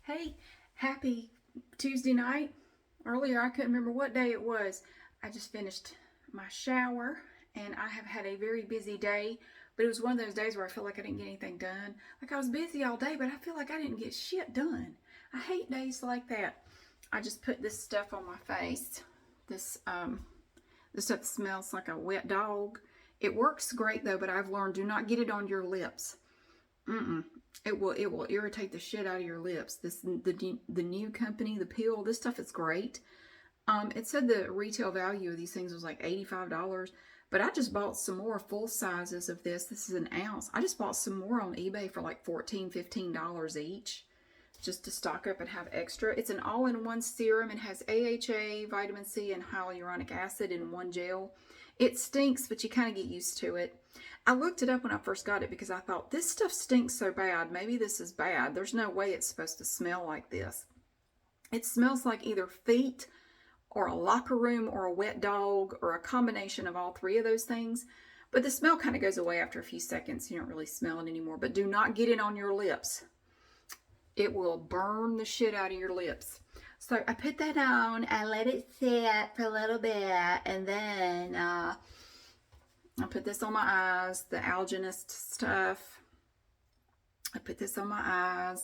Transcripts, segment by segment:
Hey, happy Tuesday night. Earlier, I couldn't remember what day it was. I just finished my shower and I have had a very busy day, but it was one of those days where I feel like I didn't get anything done. Like I was busy all day, but I feel like I didn't get shit done. I hate days like that. I just put this stuff on my face. This this stuff smells like a wet dog. It works great though, but I've learned do not get it on your lips. Mm-mm. It will irritate the shit out of your lips. The new company, the pill, this stuff is great. It said the retail value of these things was like $85, but I just bought some more full sizes of this. This is an ounce. I just bought some more on eBay for like $14, $15 each, just to stock up and have extra. It's an all-in-one serum. It has AHA, vitamin C, and hyaluronic acid in one gel. It stinks, but you kind of get used to it. I looked it up when I first got it because I thought, this stuff stinks so bad. Maybe this is bad. There's no way it's supposed to smell like this. It smells like either feet or a locker room or a wet dog or a combination of all three of those things. But the smell kind of goes away after a few seconds. You don't really smell it anymore. But do not get it on your lips. It will burn the shit out of your lips. So I put that on. I let it sit for a little bit. And then I put this on my eyes, the Algenist stuff. I put this on my eyes.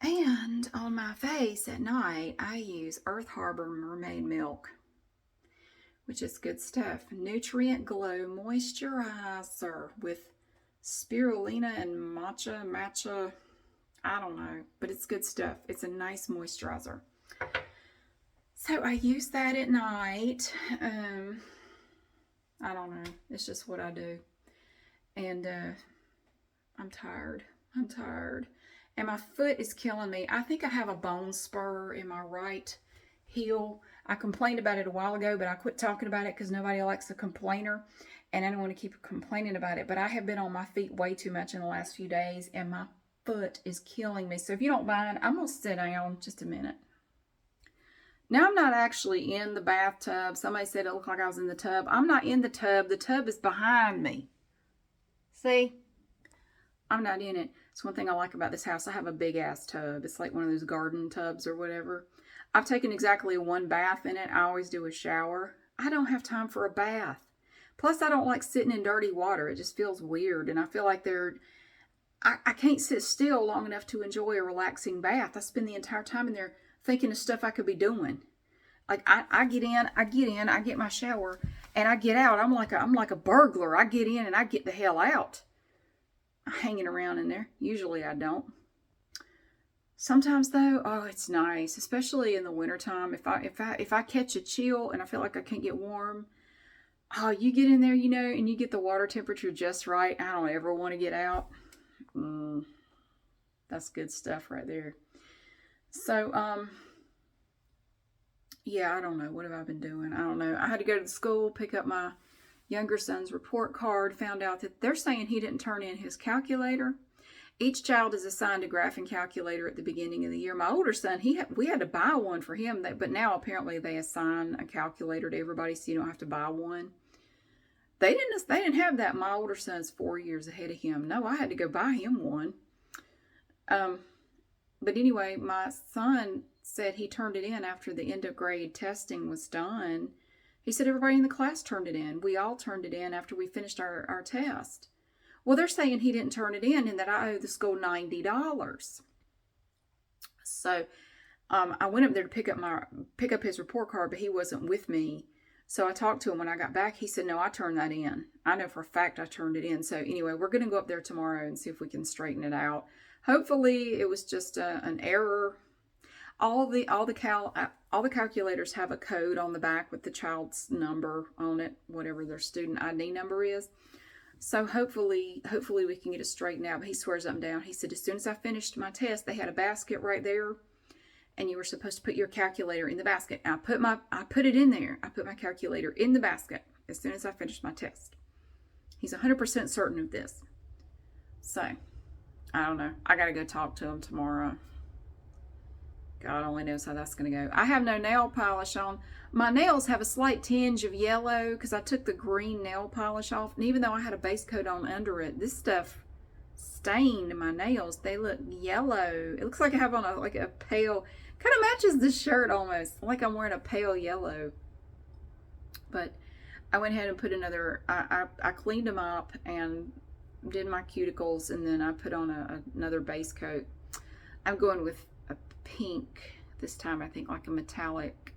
And on my face at night, I use Earth Harbor Mermaid Milk, which is good stuff. Nutrient Glow Moisturizer with spirulina and matcha. I don't know, but it's good stuff. It's a nice moisturizer. So I use that at night. I don't know. It's just what I do. And I'm tired. And my foot is killing me. I think I have a bone spur in my right heel. I complained about it a while ago, but I quit talking about it because nobody likes a complainer. And I don't want to keep complaining about it. But I have been on my feet way too much in the last few days. And my foot is killing me. So if you don't mind, I'm going to sit down just a minute. Now I'm not actually in the bathtub. Somebody said it looked like I was in the tub. I'm not in the tub. The tub is behind me. See? I'm not in it. It's one thing I like about this house. I have a big ass tub. It's like one of those garden tubs or whatever. I've taken exactly one bath in it. I always do a shower. I don't have time for a bath. Plus, I don't like sitting in dirty water. It just feels weird. And I feel like I can't sit still long enough to enjoy a relaxing bath. I spend the entire time in there thinking of stuff I could be doing. Like I get in, I get my shower, and I get out. I'm like a burglar. I get in and I get the hell out. Hanging around in there. Usually I don't. Sometimes though, oh, it's nice, especially in the wintertime. If I catch a chill and I feel like I can't get warm, oh, you get in there, and you get the water temperature just right. I don't ever want to get out. That's good stuff right there. So, yeah, I don't know. What have I been doing? I don't know. I had to go to the school, pick up my younger son's report card, found out that they're saying he didn't turn in his calculator. Each child is assigned a graphing calculator at the beginning of the year. My older son, we had to buy one for him, but now apparently they assign a calculator to everybody so you don't have to buy one. They didn't have that. My older son's 4 years ahead of him. No, I had to go buy him one. But anyway, my son said he turned it in after the end of grade testing was done. He said everybody in the class turned it in. We all turned it in after we finished our test. Well, they're saying he didn't turn it in and that I owe the school $90. So I went up there to pick up his report card, but he wasn't with me. So I talked to him when I got back. He said, no, I turned that in. I know for a fact I turned it in. So anyway, we're going to go up there tomorrow and see if we can straighten it out. Hopefully it was just an error. All the calculators have a code on the back with the child's number on it, whatever their student ID number is. So hopefully we can get it straightened out. But he swears up and down. He said, as soon as I finished my test, they had a basket right there, and you were supposed to put your calculator in the basket. I put it in there. I put my calculator in the basket as soon as I finished my test. He's 100% certain of this. So, I don't know. I got to go talk to him tomorrow. God only knows how that's going to go. I have no nail polish on. My nails have a slight tinge of yellow because I took the green nail polish off. And even though I had a base coat on under it, this stuff stained my nails. They look yellow. It looks like I have on a pale, kind of matches the shirt almost, like I'm wearing a pale yellow. But I went ahead and put another, I cleaned them up and did my cuticles, and then I put on another base coat. I'm going with a pink this time, I think, like a metallic,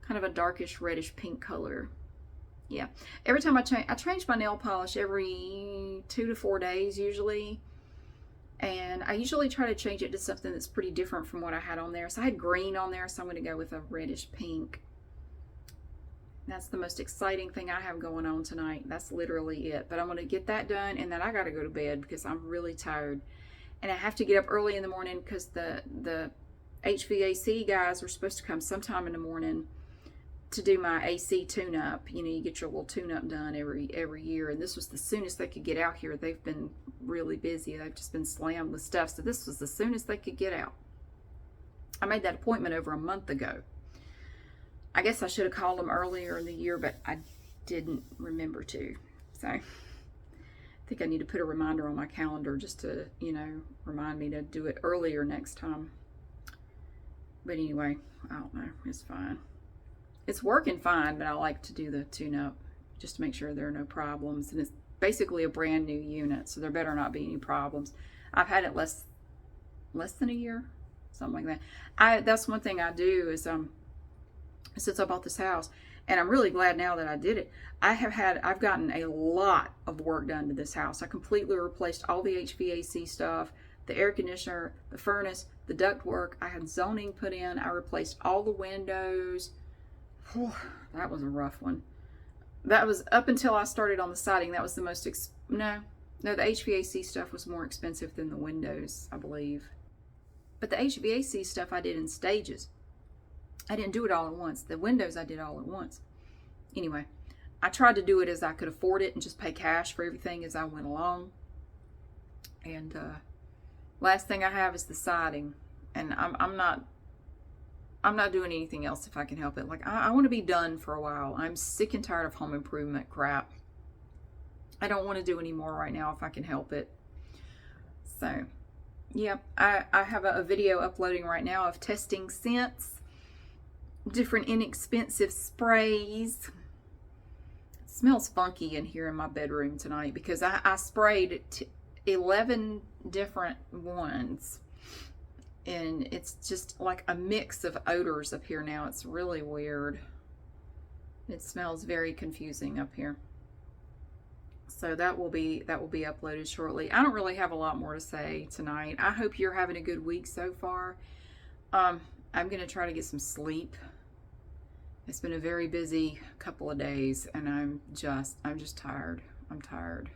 kind of a darkish reddish pink color. Yeah, every time I change my nail polish every 2 to 4 days usually, and I usually try to change it to something that's pretty different from what I had on there. So I had green on there, so I'm going to go with a reddish pink. That's the most exciting thing I have going on tonight. That's literally it. But I'm going to get that done, and then I got to go to bed because I'm really tired. And I have to get up early in the morning because the HVAC guys are supposed to come sometime in the morning to do my AC tune-up. You know, you get your little tune-up done every year, and this was the soonest they could get out here. They've been really busy. They've just been slammed with stuff, so this was the soonest they could get out. I made that appointment over a month ago. I guess I should have called them earlier in the year, but I didn't remember to. So I think I need to put a reminder on my calendar just to, you know, remind me to do it earlier next time. But anyway, I don't know. It's fine. It's working fine, but I like to do the tune-up just to make sure there are no problems. And it's basically a brand new unit, so there better not be any problems. I've had it less than a year, something like that. That's one thing I do is since I bought this house, and I'm really glad now that I did it. I've gotten a lot of work done to this house. I completely replaced all the HVAC stuff, the air conditioner, the furnace, the duct work. I had zoning put in. I replaced all the windows. Whew, that was a rough one. That was up until I started on the siding. That was the most, no, the HVAC stuff was more expensive than the windows, I believe. But the HVAC stuff I did in stages. I didn't do it all at once. The windows I did all at once. Anyway, I tried to do it as I could afford it and just pay cash for everything as I went along. And last thing I have is the siding, and I'm not doing anything else if I can help it. Like I want to be done for a while. I'm sick and tired of home improvement crap. I don't want to do any more right now if I can help it. So, yeah, I have a video uploading right now of testing scents. Different inexpensive sprays. It smells funky in here in my bedroom tonight because I sprayed 11 different ones, and it's just like a mix of odors up here now. It's really weird. It smells very confusing up here. So that will be uploaded shortly. I don't really have a lot more to say tonight. I hope you're having a good week so far. I'm gonna try to get some sleep. It's been a very busy couple of days, and I'm just tired. I'm tired.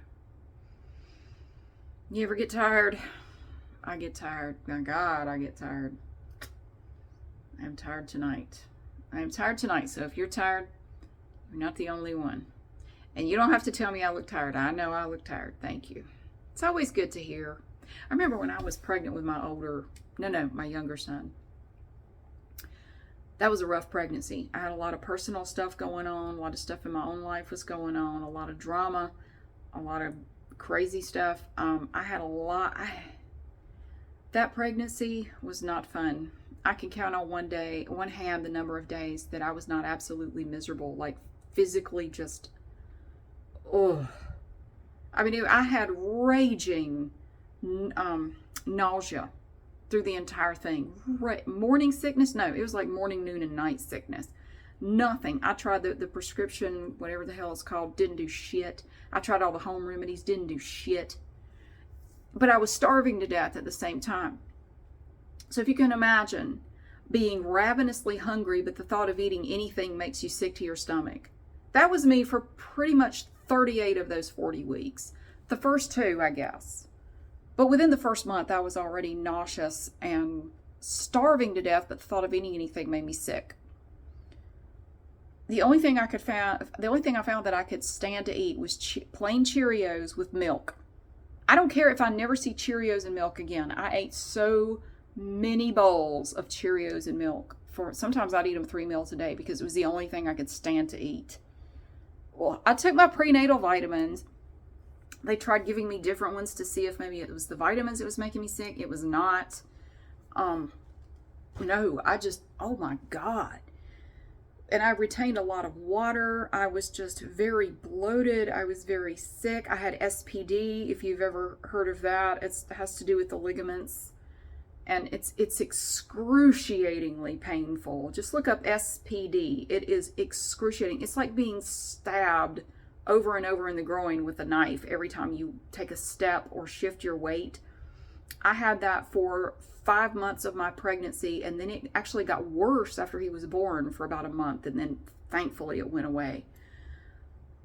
You ever get tired? I get tired. My God, I get tired. I'm tired tonight. I'm tired tonight, so if you're tired, you're not the only one. And you don't have to tell me I look tired. I know I look tired. Thank you. It's always good to hear. I remember when I was pregnant with my younger son. That was a rough pregnancy. I had a lot of personal stuff going on. A lot of stuff in my own life was going on. A lot of drama. A lot of crazy stuff. I had a lot. That pregnancy was not fun. I can count on one hand the number of days that I was not absolutely miserable. Like physically just, oh. I mean, I had raging nausea through the entire thing. Morning sickness? No, it was like morning, noon, and night sickness. Nothing. I tried the prescription, whatever the hell it's called, didn't do shit. I tried all the home remedies, didn't do shit. But I was starving to death at the same time. So if you can imagine being ravenously hungry, but the thought of eating anything makes you sick to your stomach. That was me for pretty much 38 of those 40 weeks. The first 2, I guess. But within the first month, I was already nauseous and starving to death, but the thought of eating anything made me sick. The only thing I found that I could stand to eat was plain Cheerios with milk. I don't care if I never see Cheerios and milk again. I ate so many bowls of Cheerios and milk. Sometimes I'd eat them 3 meals a day because it was the only thing I could stand to eat. Well, I took my prenatal vitamins. They tried giving me different ones to see if maybe it was the vitamins that was making me sick. It was not. No, oh my God. And I retained a lot of water. I was just very bloated. I was very sick. I had SPD, if you've ever heard of that. It has to do with the ligaments. And it's excruciatingly painful. Just look up SPD. It is excruciating. It's like being stabbed over and over in the groin with a knife every time you take a step or shift your weight. I had that for 5 months of my pregnancy, and then it actually got worse after he was born for about a month, and then thankfully it went away.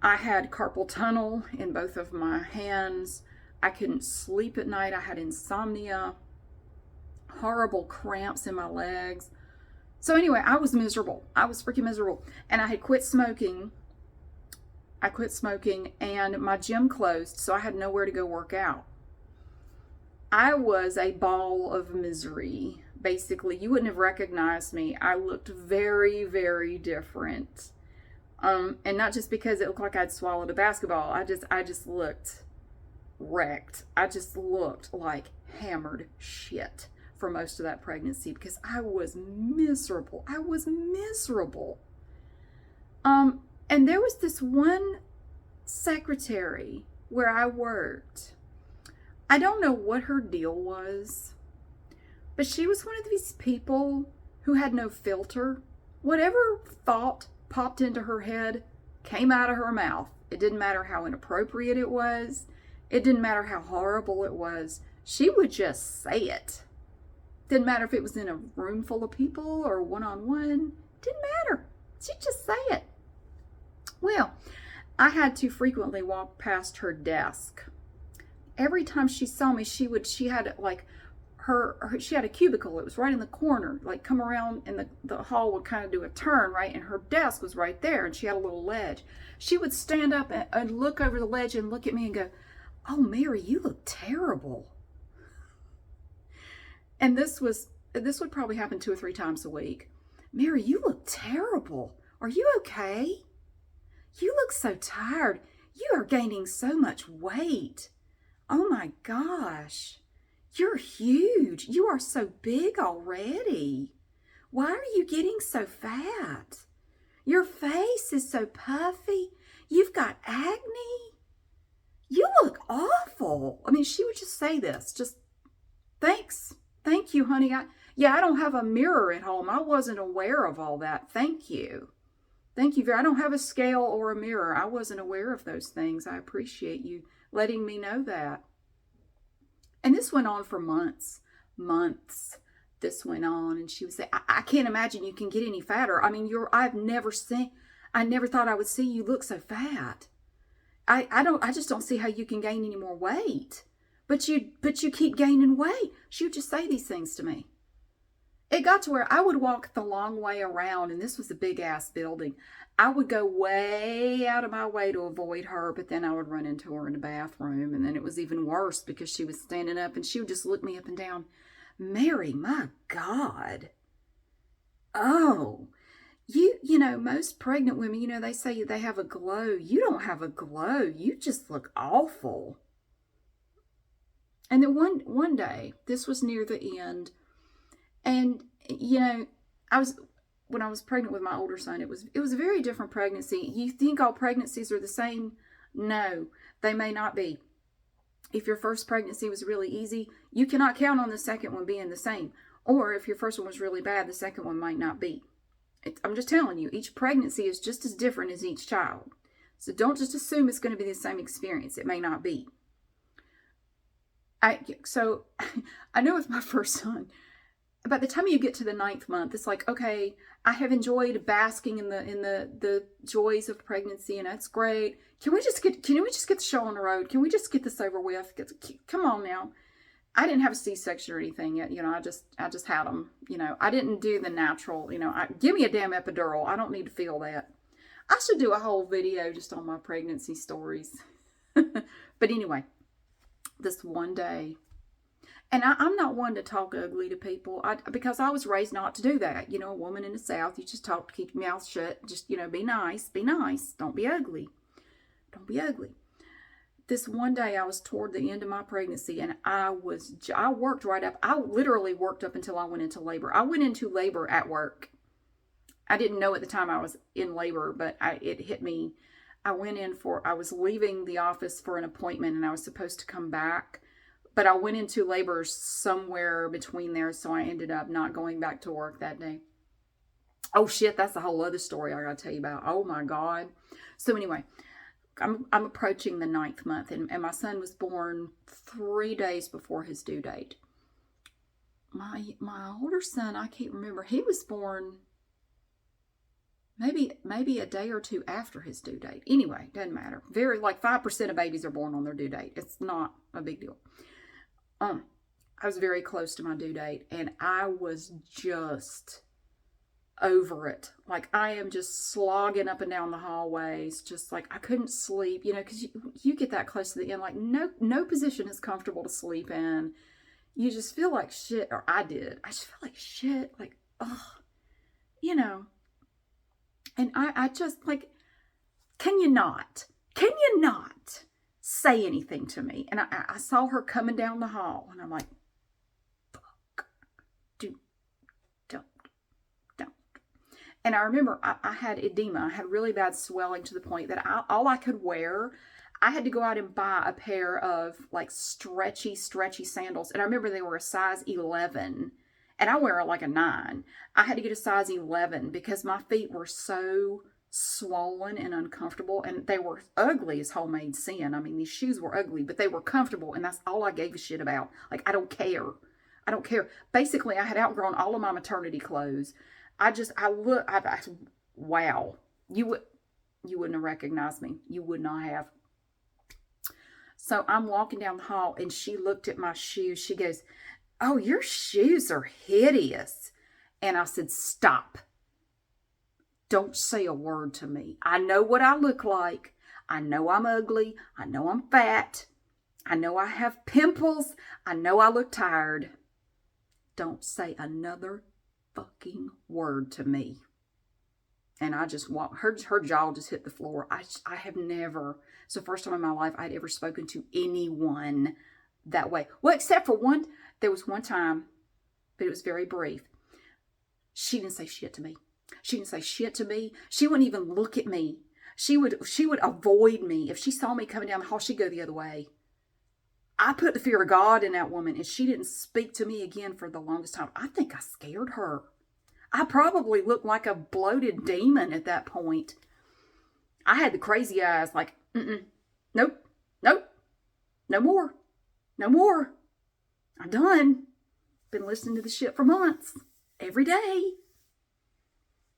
I had carpal tunnel in both of my hands. I couldn't sleep at night. I had insomnia, horrible cramps in my legs. So anyway, I was miserable. I was freaking miserable. And I had quit smoking. I quit smoking, and my gym closed, so I had nowhere to go work out. I was a ball of misery. Basically, you wouldn't have recognized me. I looked very, very different. And not just because it looked like I'd swallowed a basketball. I just looked wrecked. I just looked like hammered shit for most of that pregnancy because I was miserable. I was miserable. And there was this one secretary where I worked. I don't know what her deal was, but she was one of these people who had no filter. Whatever thought popped into her head came out of her mouth. It didn't matter how inappropriate it was. It didn't matter how horrible it was. She would just say it. Didn't matter if it was in a room full of people or one-on-one. Didn't matter. She'd just say it. Well, I had to frequently walk past her desk. Every time she saw me, she had like she had a cubicle. It was right in the corner, like come around and the hall would kind of do a turn, right? And her desk was right there and she had a little ledge. She would stand up and look over the ledge and look at me and go, "Oh, Mary, you look terrible." And this would probably happen 2 or 3 times a week. "Mary, you look terrible. Are you okay? You look so tired. You are gaining so much weight. Oh my gosh, you're huge. You are so big already. Why are you getting so fat? Your face is so puffy. You've got acne. You look awful." I mean, she would just say this, just, "Thanks. Thank you, honey. I don't have a mirror at home. I wasn't aware of all that. Thank you. Thank you. I don't have a scale or a mirror. I wasn't aware of those things. I appreciate you letting me know that." And this went on for months. This went on, and she would say, I can't imagine you can get any fatter. I mean, I never thought I would see you look so fat. I just don't see how you can gain any more weight. But you keep gaining weight." She would just say these things to me. It got to where I would walk the long way around, and this was a big ass building. I would go way out of my way to avoid her, but then I would run into her in the bathroom, and then it was even worse because she was standing up and she would just look me up and down. "Mary, my God. Oh, you know, most pregnant women, they say they have a glow. You don't have a glow. You just look awful." And then one day, this was near the end, and when I was pregnant with my older son, it was a very different pregnancy. You think all pregnancies are the same? No, they may not be. If your first pregnancy was really easy, you cannot count on the second one being the same. Or if your first one was really bad, the second one might not be. I'm just telling you, each pregnancy is just as different as each child. So don't just assume it's going to be the same experience. It may not be. So I know with my first son, by the time you get to the 9th month, it's like, okay, I have enjoyed basking in the joys of pregnancy, and that's great. Can we just get the show on the road? Can we just get this over with? Come on now. I didn't have a C-section or anything yet. I just had them. I didn't do the natural. Give me a damn epidural. I don't need to feel that. I should do a whole video just on my pregnancy stories. But anyway, this one day. And I'm not one to talk ugly to people because I was raised not to do that. A woman in the South, you just talk to keep your mouth shut. Just, be nice. Be nice. Don't be ugly. Don't be ugly. this one day I was toward the end of my pregnancy, and I worked right up. I literally worked up until I went into labor. I went into labor at work. I didn't know at the time I was in labor, but it hit me. I was leaving the office for an appointment, and I was supposed to come back, but I went into labor somewhere between there, so I ended up not going back to work that day. Oh shit, that's a whole other story I gotta tell you about. Oh my God. So anyway, I'm approaching the 9th month, and my son was born 3 days before his due date. My older son, I can't remember, he was born maybe a day or two after his due date. Anyway, doesn't matter. Very, like 5% of babies are born on their due date. It's not a big deal. I was very close to my due date, and I was just over it. Like, I am just slogging up and down the hallways, just like I couldn't sleep, because you get that close to the end, like no position is comfortable to sleep in. You just feel like shit, or I did. I just feel like shit, like, and I just like, can you not say anything to me? And I saw her coming down the hall, and I'm like, fuck, don't. And I remember I had edema. I had really bad swelling to the point that all I could wear, I had to go out and buy a pair of like stretchy sandals. And I remember they were a size 11, and I wear like a 9. I had to get a size 11 because my feet were so swollen and uncomfortable, and they were ugly as homemade sin. I mean, these shoes were ugly, but they were comfortable, and that's all I gave a shit about. Like, I don't care. Basically, I had outgrown all of my maternity clothes. Wow. You wouldn't have recognized me. You would not have. So I'm walking down the hall, and she looked at my shoes. She goes, "Oh, your shoes are hideous." And I said, "Stop. Don't say a word to me. I know what I look like. I know I'm ugly. I know I'm fat. I know I have pimples. I know I look tired. Don't say another fucking word to me." And I just walked, her jaw just hit the floor. I have never, it's the first time in my life I'd ever spoken to anyone that way. Well, except for there was one time, but it was very brief. She didn't say shit to me. She wouldn't even look at me. She would avoid me. If she saw me coming down the hall, she'd go the other way. I put the fear of God in that woman, and she didn't speak to me again for the longest time. I think I scared her. I probably looked like a bloated demon at that point. I had the crazy eyes, like, nope, no more. I'm done. Been listening to the shit for months. Every day.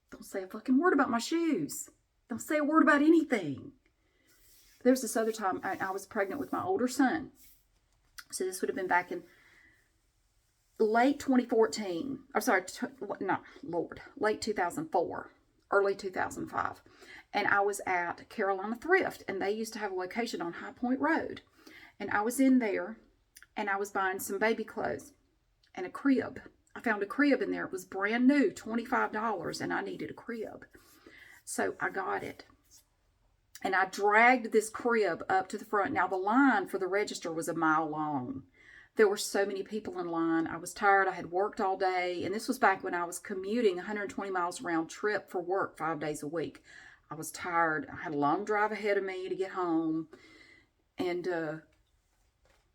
Don't say a fucking word about my shoes. Don't say a word about anything. There was this other time I was pregnant with my older son. So this would have been back in late 2014. I'm sorry, late 2004, early 2005. And I was at Carolina Thrift, and they used to have a location on High Point Road. And I was in there, and I was buying some baby clothes and a crib. I found a crib in there. It was brand new, $25, and I needed a crib. So I got it. And I dragged this crib up to the front. Now, the line for the register was a mile long. There were so many people in line. I was tired. I had worked all day. And this was back when I was commuting 120 miles round trip for work 5 days a week. I was tired. I had a long drive ahead of me to get home. And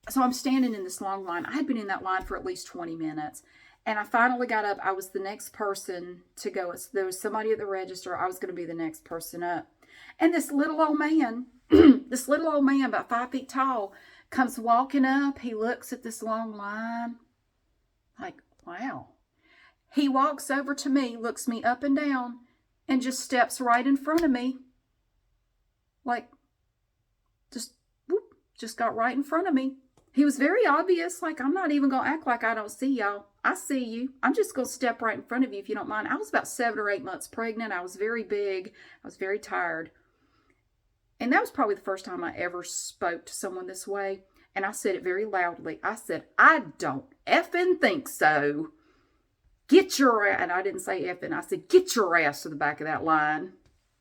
so I'm standing in this long line. I had been in that line for at least 20 minutes. And I finally got up. I was the next person to go. So there was somebody at the register. I was going to be the next person up. And this little old man, about 5 feet tall, comes walking up. He looks at this long line. Like, wow. He walks over to me, looks me up and down, and just steps right in front of me. Like, just got right in front of me. He was very obvious. Like, I'm not even going to act like I don't see y'all. I see you. I'm just going to step right in front of you if you don't mind. I was about 7 or 8 months pregnant. I was very big. I was very tired. And that was probably the first time I ever spoke to someone this way. And I said it very loudly. I said, "I don't effing think so. Get your ass," and I didn't say effing. I said, "Get your ass to the back of that line."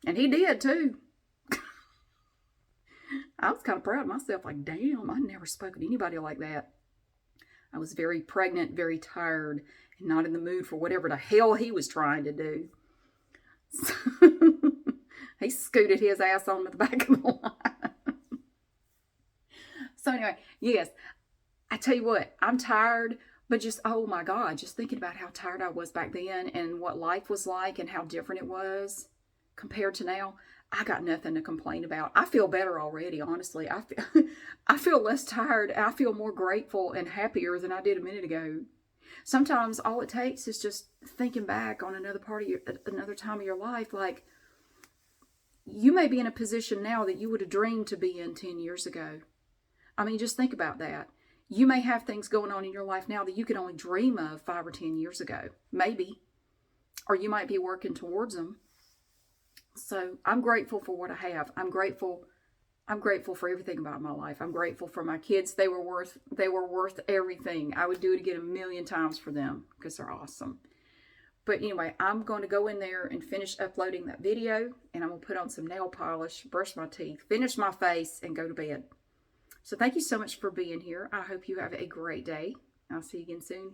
And he did too. I was kind of proud of myself. Like, damn, I never spoke to anybody like that. I was very pregnant, very tired, and not in the mood for whatever the hell he was trying to do. So, he scooted his ass on to the back of the line. So anyway, yes, I tell you what, I'm tired, but just, oh my God, just thinking about how tired I was back then and what life was like and how different it was compared to now, I got nothing to complain about. I feel better already, honestly. I feel less tired. I feel more grateful and happier than I did a minute ago. Sometimes all it takes is just thinking back on another time of your life. Like, you may be in a position now that you would have dreamed to be in 10 years ago. I mean, just think about that. You may have things going on in your life now that you could only dream of 5 or 10 years ago, maybe. Or you might be working towards them. So I'm grateful for what I have. I'm grateful for everything about my life. I'm grateful for my kids. They were worth everything. I would do it again 1,000,000 times for them because they're awesome. But anyway, I'm going to go in there and finish uploading that video, and I'm going to put on some nail polish, brush my teeth, finish my face, and go to bed. So thank you so much for being here. I hope you have a great day. I'll see you again soon.